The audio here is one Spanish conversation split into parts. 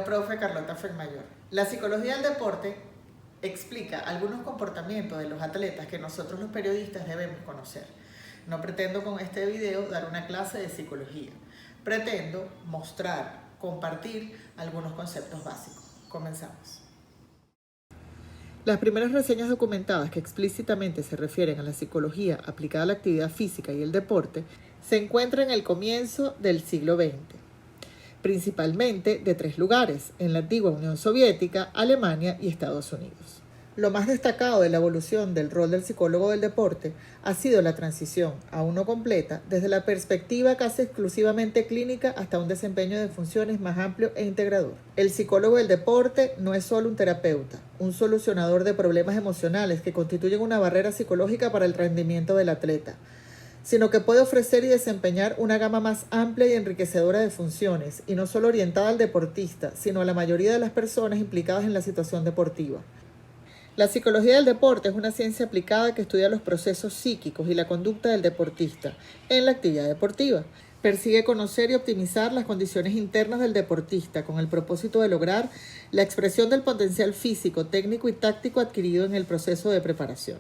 profe Carlota Fuenmayor. La psicología del deporte explica algunos comportamientos de los atletas que nosotros los periodistas debemos conocer. No pretendo con este video dar una clase de psicología. Pretendo mostrar, compartir algunos conceptos básicos. Comenzamos. Las primeras reseñas documentadas que explícitamente se refieren a la psicología aplicada a la actividad física y el deporte se encuentran en el comienzo del siglo XX, principalmente de 3 lugares, en la antigua Unión Soviética, Alemania y Estados Unidos. Lo más destacado de la evolución del rol del psicólogo del deporte ha sido la transición a uno completa desde la perspectiva casi exclusivamente clínica hasta un desempeño de funciones más amplio e integrador. El psicólogo del deporte no es solo un terapeuta, un solucionador de problemas emocionales que constituyen una barrera psicológica para el rendimiento del atleta, sino que puede ofrecer y desempeñar una gama más amplia y enriquecedora de funciones, y no solo orientada al deportista, sino a la mayoría de las personas implicadas en la situación deportiva. La psicología del deporte es una ciencia aplicada que estudia los procesos psíquicos y la conducta del deportista en la actividad deportiva. Persigue conocer y optimizar las condiciones internas del deportista con el propósito de lograr la expresión del potencial físico, técnico y táctico adquirido en el proceso de preparación.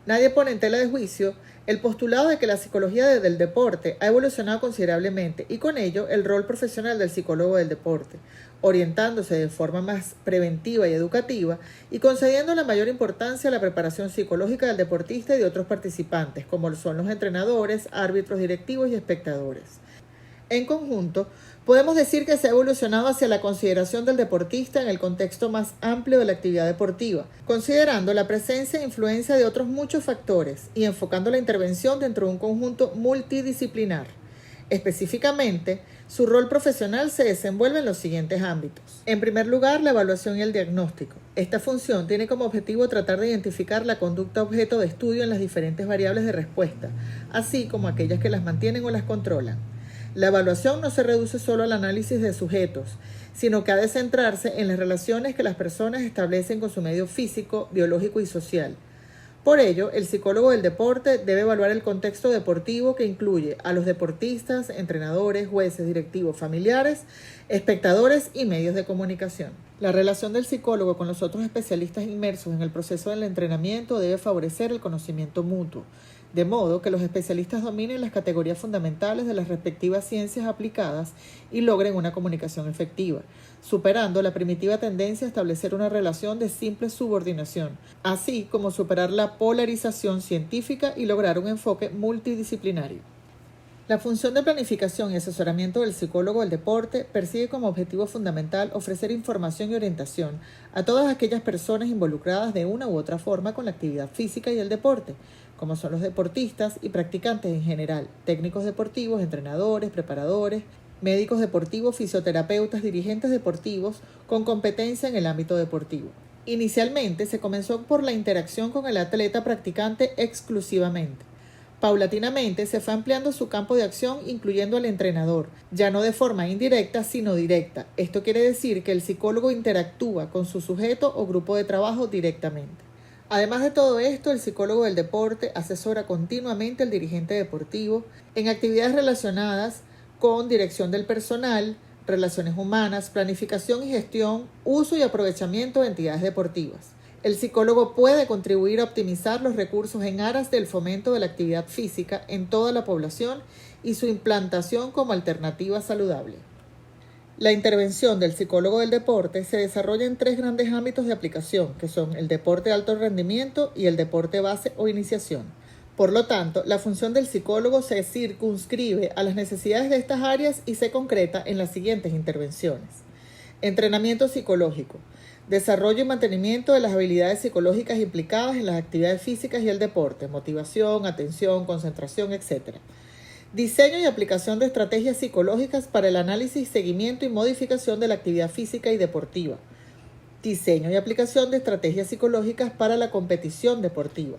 Nadie pone en tela de juicio el postulado de que la psicología del deporte ha evolucionado considerablemente y con ello el rol profesional del psicólogo del deporte, orientándose de forma más preventiva y educativa y concediendo la mayor importancia a la preparación psicológica del deportista y de otros participantes, como son los entrenadores, árbitros, directivos y espectadores. En conjunto, podemos decir que se ha evolucionado hacia la consideración del deportista en el contexto más amplio de la actividad deportiva, considerando la presencia e influencia de otros muchos factores y enfocando la intervención dentro de un conjunto multidisciplinar. Específicamente, su rol profesional se desenvuelve en los siguientes ámbitos. En primer lugar, la evaluación y el diagnóstico. Esta función tiene como objetivo tratar de identificar la conducta objeto de estudio en las diferentes variables de respuesta, así como aquellas que las mantienen o las controlan. La evaluación no se reduce solo al análisis de sujetos, sino que ha de centrarse en las relaciones que las personas establecen con su medio físico, biológico y social. Por ello, el psicólogo del deporte debe evaluar el contexto deportivo que incluye a los deportistas, entrenadores, jueces, directivos, familiares, espectadores y medios de comunicación. La relación del psicólogo con los otros especialistas inmersos en el proceso del entrenamiento debe favorecer el conocimiento mutuo, de modo que los especialistas dominen las categorías fundamentales de las respectivas ciencias aplicadas y logren una comunicación efectiva, superando la primitiva tendencia a establecer una relación de simple subordinación, así como superar la polarización científica y lograr un enfoque multidisciplinario. La función de planificación y asesoramiento del psicólogo del deporte persigue como objetivo fundamental ofrecer información y orientación a todas aquellas personas involucradas de una u otra forma con la actividad física y el deporte, como son los deportistas y practicantes en general, técnicos deportivos, entrenadores, preparadores, médicos deportivos, fisioterapeutas, dirigentes deportivos con competencia en el ámbito deportivo. Inicialmente se comenzó por la interacción con el atleta practicante exclusivamente. Paulatinamente se fue ampliando su campo de acción incluyendo al entrenador, ya no de forma indirecta sino directa. Esto quiere decir que el psicólogo interactúa con su sujeto o grupo de trabajo directamente. Además de todo esto, el psicólogo del deporte asesora continuamente al dirigente deportivo en actividades relacionadas con dirección del personal, relaciones humanas, planificación y gestión, uso y aprovechamiento de entidades deportivas. El psicólogo puede contribuir a optimizar los recursos en aras del fomento de la actividad física en toda la población y su implantación como alternativa saludable. La intervención del psicólogo del deporte se desarrolla en 3 grandes ámbitos de aplicación, que son el deporte de alto rendimiento y el deporte base o iniciación. Por lo tanto, la función del psicólogo se circunscribe a las necesidades de estas áreas y se concreta en las siguientes intervenciones. Entrenamiento psicológico. Desarrollo y mantenimiento de las habilidades psicológicas implicadas en las actividades físicas y el deporte, motivación, atención, concentración, etc. Diseño y aplicación de estrategias psicológicas para el análisis, seguimiento y modificación de la actividad física y deportiva. Diseño y aplicación de estrategias psicológicas para la competición deportiva.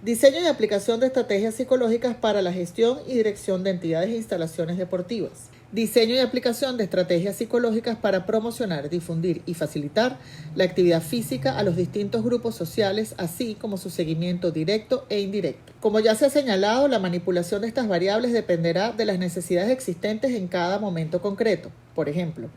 Diseño y aplicación de estrategias psicológicas para la gestión y dirección de entidades e instalaciones deportivas. Diseño y aplicación de estrategias psicológicas para promocionar, difundir y facilitar la actividad física a los distintos grupos sociales, así como su seguimiento directo e indirecto. Como ya se ha señalado, la manipulación de estas variables dependerá de las necesidades existentes en cada momento concreto. Por ejemplo,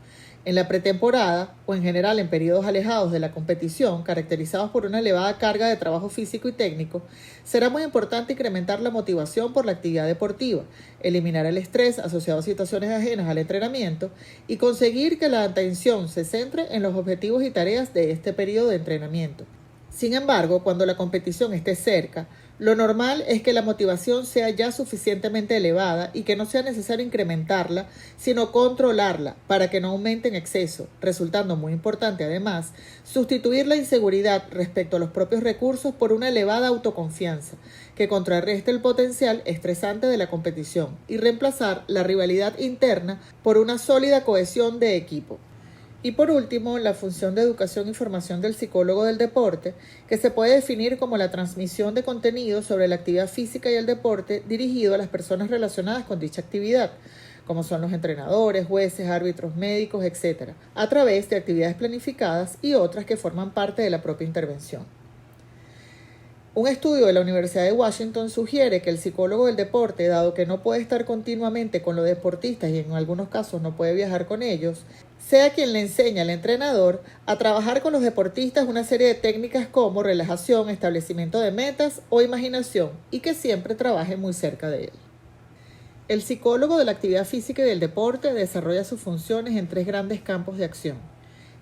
En la pretemporada, o en general en periodos alejados de la competición, caracterizados por una elevada carga de trabajo físico y técnico, será muy importante incrementar la motivación por la actividad deportiva, eliminar el estrés asociado a situaciones ajenas al entrenamiento y conseguir que la atención se centre en los objetivos y tareas de este periodo de entrenamiento. Sin embargo, cuando la competición esté cerca, lo normal es que la motivación sea ya suficientemente elevada y que no sea necesario incrementarla, sino controlarla para que no aumente en exceso, resultando muy importante además sustituir la inseguridad respecto a los propios recursos por una elevada autoconfianza que contrarreste el potencial estresante de la competición y reemplazar la rivalidad interna por una sólida cohesión de equipo. Y por último, la función de educación y formación del psicólogo del deporte, que se puede definir como la transmisión de contenido sobre la actividad física y el deporte dirigido a las personas relacionadas con dicha actividad, como son los entrenadores, jueces, árbitros, médicos, etc., a través de actividades planificadas y otras que forman parte de la propia intervención. Un estudio de la Universidad de Washington sugiere que el psicólogo del deporte, dado que no puede estar continuamente con los deportistas y en algunos casos no puede viajar con ellos, sea quien le enseña al entrenador a trabajar con los deportistas una serie de técnicas como relajación, establecimiento de metas o imaginación y que siempre trabaje muy cerca de él. El psicólogo de la actividad física y del deporte desarrolla sus funciones en 3 grandes campos de acción.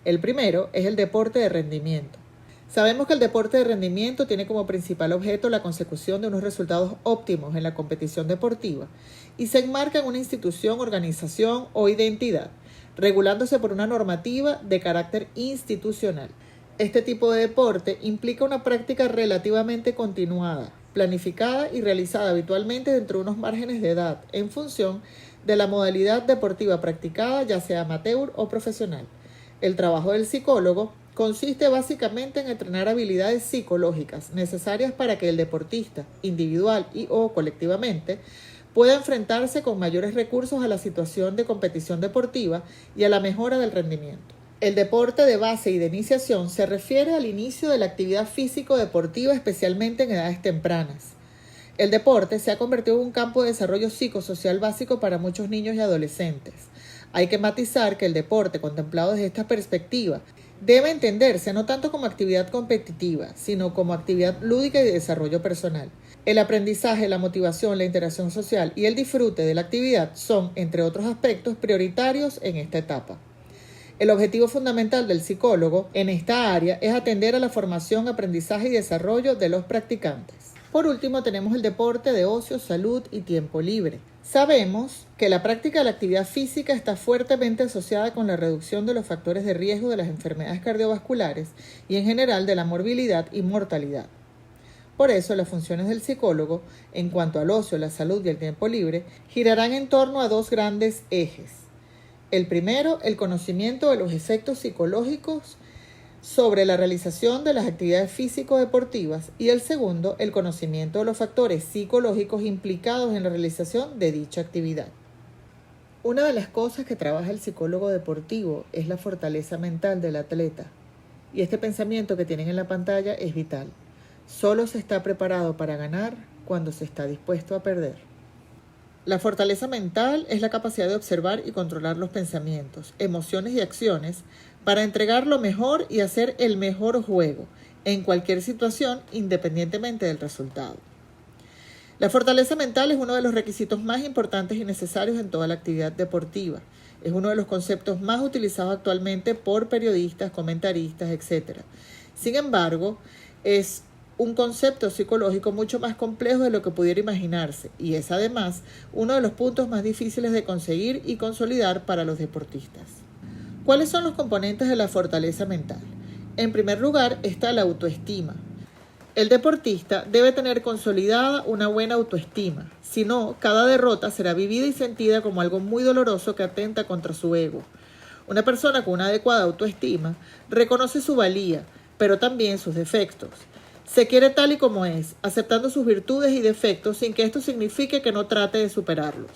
El primero es el deporte de rendimiento. Sabemos que el deporte de rendimiento tiene como principal objeto la consecución de unos resultados óptimos en la competición deportiva y se enmarca en una institución, organización o identidad, regulándose por una normativa de carácter institucional. Este tipo de deporte implica una práctica relativamente continuada, planificada y realizada habitualmente dentro de unos márgenes de edad, en función de la modalidad deportiva practicada, ya sea amateur o profesional. El trabajo del psicólogo consiste básicamente en entrenar habilidades psicológicas necesarias para que el deportista, individual y o colectivamente, pueda enfrentarse con mayores recursos a la situación de competición deportiva y a la mejora del rendimiento. El deporte de base y de iniciación se refiere al inicio de la actividad físico-deportiva, especialmente en edades tempranas. El deporte se ha convertido en un campo de desarrollo psicosocial básico para muchos niños y adolescentes. Hay que matizar que el deporte, contemplado desde esta perspectiva, debe entenderse no tanto como actividad competitiva, sino como actividad lúdica y de desarrollo personal. El aprendizaje, la motivación, la interacción social y el disfrute de la actividad son, entre otros aspectos, prioritarios en esta etapa. El objetivo fundamental del psicólogo en esta área es atender a la formación, aprendizaje y desarrollo de los practicantes. Por último, tenemos el deporte de ocio, salud y tiempo libre. Sabemos que la práctica de la actividad física está fuertemente asociada con la reducción de los factores de riesgo de las enfermedades cardiovasculares y en general de la morbilidad y mortalidad. Por eso, las funciones del psicólogo, en cuanto al ocio, la salud y el tiempo libre, girarán en torno a 2 grandes ejes. El primero, el conocimiento de los efectos psicológicos sobre la realización de las actividades físico-deportivas y el segundo, el conocimiento de los factores psicológicos implicados en la realización de dicha actividad. Una de las cosas que trabaja el psicólogo deportivo es la fortaleza mental del atleta, y este pensamiento que tienen en la pantalla es vital. Solo se está preparado para ganar cuando se está dispuesto a perder. La fortaleza mental es la capacidad de observar y controlar los pensamientos, emociones y acciones para entregar lo mejor y hacer el mejor juego en cualquier situación, independientemente del resultado. La fortaleza mental es uno de los requisitos más importantes y necesarios en toda la actividad deportiva. Es uno de los conceptos más utilizados actualmente por periodistas, comentaristas, etc. Sin embargo, es un concepto psicológico mucho más complejo de lo que pudiera imaginarse y es además uno de los puntos más difíciles de conseguir y consolidar para los deportistas. ¿Cuáles son los componentes de la fortaleza mental? En primer lugar está la autoestima. El deportista debe tener consolidada una buena autoestima, si no, cada derrota será vivida y sentida como algo muy doloroso que atenta contra su ego. Una persona con una adecuada autoestima reconoce su valía, pero también sus defectos. Se quiere tal y como es, aceptando sus virtudes y defectos sin que esto signifique que no trate de superarlos.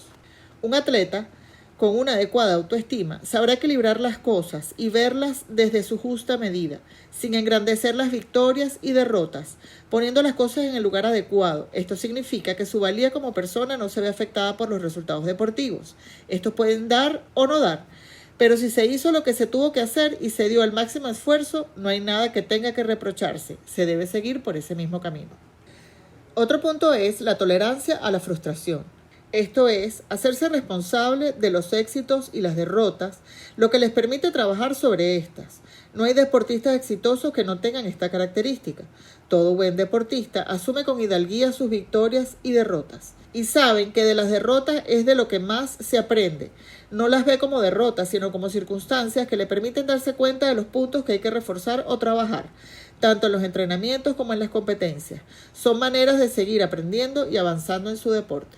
Un atleta con una adecuada autoestima sabrá equilibrar las cosas y verlas desde su justa medida, sin engrandecer las victorias y derrotas, poniendo las cosas en el lugar adecuado. Esto significa que su valía como persona no se ve afectada por los resultados deportivos. Estos pueden dar o no dar, Pero si se hizo lo que se tuvo que hacer y se dio el máximo esfuerzo, no hay nada que tenga que reprocharse. Se debe seguir por ese mismo camino. Otro punto es la tolerancia a la frustración. Esto es, hacerse responsable de los éxitos y las derrotas, lo que les permite trabajar sobre estas. No hay deportistas exitosos que no tengan esta característica. Todo buen deportista asume con hidalguía sus victorias y derrotas. Y saben que de las derrotas es de lo que más se aprende. No las ve como derrotas, sino como circunstancias que le permiten darse cuenta de los puntos que hay que reforzar o trabajar, tanto en los entrenamientos como en las competencias. Son maneras de seguir aprendiendo y avanzando en su deporte.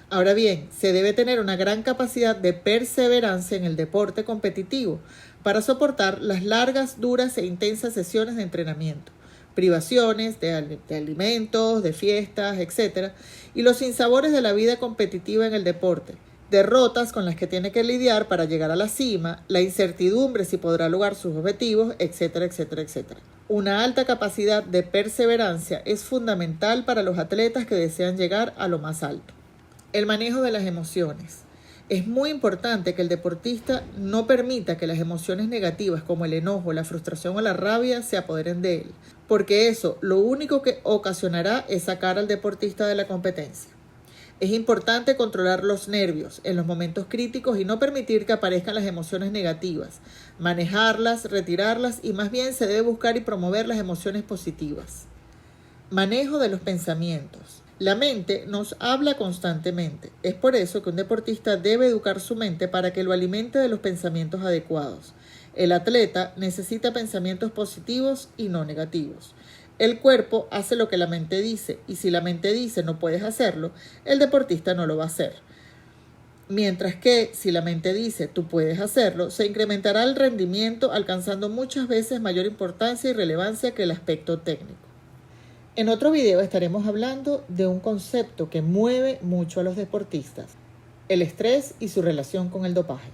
Ahora bien, se debe tener una gran capacidad de perseverancia en el deporte competitivo para soportar las largas, duras e intensas sesiones de entrenamiento, privaciones de alimentos, de fiestas, etc., y los sinsabores de la vida competitiva en el deporte, derrotas con las que tiene que lidiar para llegar a la cima, la incertidumbre si podrá lograr sus objetivos, etcétera, etcétera, etcétera. Una alta capacidad de perseverancia es fundamental para los atletas que desean llegar a lo más alto. El manejo de las emociones. Es muy importante que el deportista no permita que las emociones negativas como el enojo, la frustración o la rabia se apoderen de él, porque eso lo único que ocasionará es sacar al deportista de la competencia. Es importante controlar los nervios en los momentos críticos y no permitir que aparezcan las emociones negativas, manejarlas, retirarlas y más bien se debe buscar y promover las emociones positivas. Manejo de los pensamientos. La mente nos habla constantemente. Es por eso que un deportista debe educar su mente para que lo alimente de los pensamientos adecuados. El atleta necesita pensamientos positivos y no negativos. El cuerpo hace lo que la mente dice, y si la mente dice no puedes hacerlo, el deportista no lo va a hacer. Mientras que si la mente dice tú puedes hacerlo, se incrementará el rendimiento alcanzando muchas veces mayor importancia y relevancia que el aspecto técnico. En otro video estaremos hablando de un concepto que mueve mucho a los deportistas, el estrés y su relación con el dopaje.